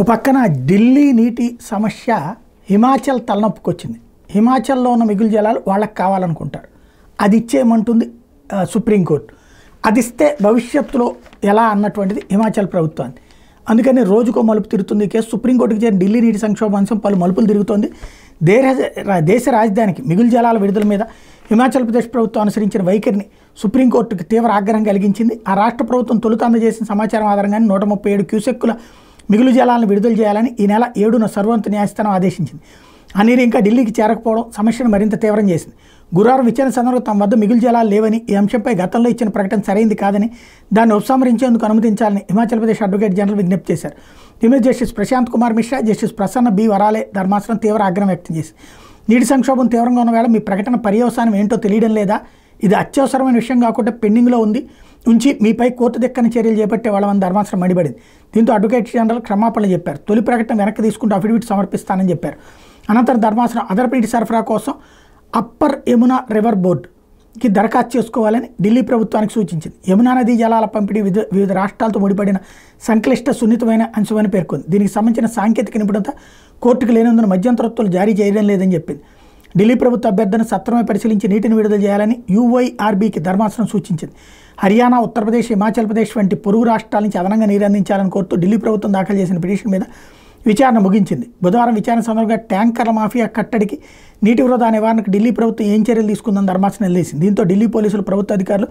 ఓ పక్కన ఢిల్లీ నీటి సమస్య హిమాచల్ తలనొప్పుకొచ్చింది. హిమాచల్లో ఉన్న మిగులు జలాలు వాళ్ళకి కావాలనుకుంటారు. అది ఇచ్చేయమంటుంది సుప్రీంకోర్టు. అది ఇస్తే భవిష్యత్తులో ఎలా అన్నటువంటిది హిమాచల్ ప్రభుత్వాన్ని. అందుకని రోజుకో మలుపు తిరుగుతుంది కేసు. సుప్రీంకోర్టుకి చేరిన ఢిల్లీ నీటి సంక్షోభ అంశం పలు మలుపులు తిరుగుతోంది. దేశ రాజధానికి మిగులు జలాల విడుదల మీద హిమాచల్ ప్రదేశ్ ప్రభుత్వం అనుసరించిన వైఖరిని సుప్రీంకోర్టుకి తీవ్ర ఆగ్రహం కలిగించింది. ఆ రాష్ట్ర ప్రభుత్వం తొలుత అందజేసిన సమాచారం ఆధారంగానే 137 క్యూసెక్కుల మిగులు జలాలను విడుదల చేయాలని ఈ నెల 7న సర్వోన్నత న్యాయస్థానం ఆదేశించింది. ఆ నీరు ఇంకా ఢిల్లీకి చేరకపోవడం సమస్యను మరింత తీవ్రం చేసింది. గురువారం విచారణ సందర్భంగా తమ వద్ద మిగులు జలాలు లేవని, ఈ అంశంపై గతంలో ఇచ్చిన ప్రకటన సరైంది కాదని, దాన్ని ఉపసంహరించేందుకు అనుమతించాలని హిమాచల్ ప్రదేశ్ అడ్వకేట్ జనరల్ విజ్ఞప్తి చేశారు. దీని justice Prashant Kumar Mishra, justice Prasanna B Varale ధర్మాసనం తీవ్ర ఆగ్రహం వ్యక్తం చేసింది. నీటి సంక్షోభం తీవ్రంగా ఉన్న వేళ మీ ప్రకటన పర్యవసానం ఏంటో తెలియడం లేదా? ఇది అత్యవసరమైన విషయం కాకుండా పెండింగ్లో ఉంచి మీపై కోర్టు దిక్కని చర్యలు చేపట్టే వాళ్ళని ధర్మాసనం మండిపడింది. దీంతో అడ్వకేట్ జనరల్ క్షమాపణలు చెప్పారు. తొలి ప్రకటన వెనక్కి తీసుకుంటూ అఫిడవిట్ సమర్పిస్తానని చెప్పారు. అనంతరం ధర్మాసనం అదనపు నీటి సరఫరా కోసం అప్పర్ యమునా రివర్ బోర్డుకి దరఖాస్తు చేసుకోవాలని ఢిల్లీ ప్రభుత్వానికి సూచించింది. యమునా నదీ జలాల పంపిణీ వివిధ రాష్ట్రాలతో ముడిపడిన సంక్లిష్ట సున్నితమైన అంశమని పేర్కొంది. దీనికి సంబంధించిన సాంకేతిక నిపుణత కోర్టుకు లేనందున మధ్యంతరత్తులు జారీ చేయడం లేదని చెప్పింది. ఢిల్లీ ప్రభుత్వ అభ్యర్థన సత్వరమే పరిశీలించి నీటిని విడుదల చేయాలని యూఐఆర్బీకి ధర్మాసనం సూచించింది. హర్యానా, ఉత్తరప్రదేశ్, హిమాచల్ ప్రదేశ్ వంటి పొరుగు రాష్ట్రాల నుంచి అదనంగా నీరు అందించాలని కోరుతూ ఢిల్లీ ప్రభుత్వం దాఖలు చేసిన పిటిషన్ మీద విచారణ ముగించింది. బుధవారం విచారణ సందర్భంగా ట్యాంకర్ల మాఫియా కట్టడికి, నీటి వృధా నివారణకు ఢిల్లీ ప్రభుత్వం ఏం చర్యలు తీసుకుందని ధర్మాసనం నిలదీసింది. దీంతో ఢిల్లీ పోలీసులు, ప్రభుత్వ అధికారులు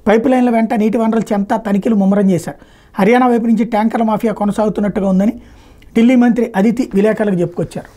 పైప్ లైన్ల వెంట నీటి వనరుల చెంత తనిఖీలు ముమ్మరం చేశారు. హర్యానా వైపు నుంచి ట్యాంకర్ల మాఫియా కొనసాగుతున్నట్టుగా ఉందని ఢిల్లీ మంత్రి అదితి విలేకరులకు చెప్పుకొచ్చారు.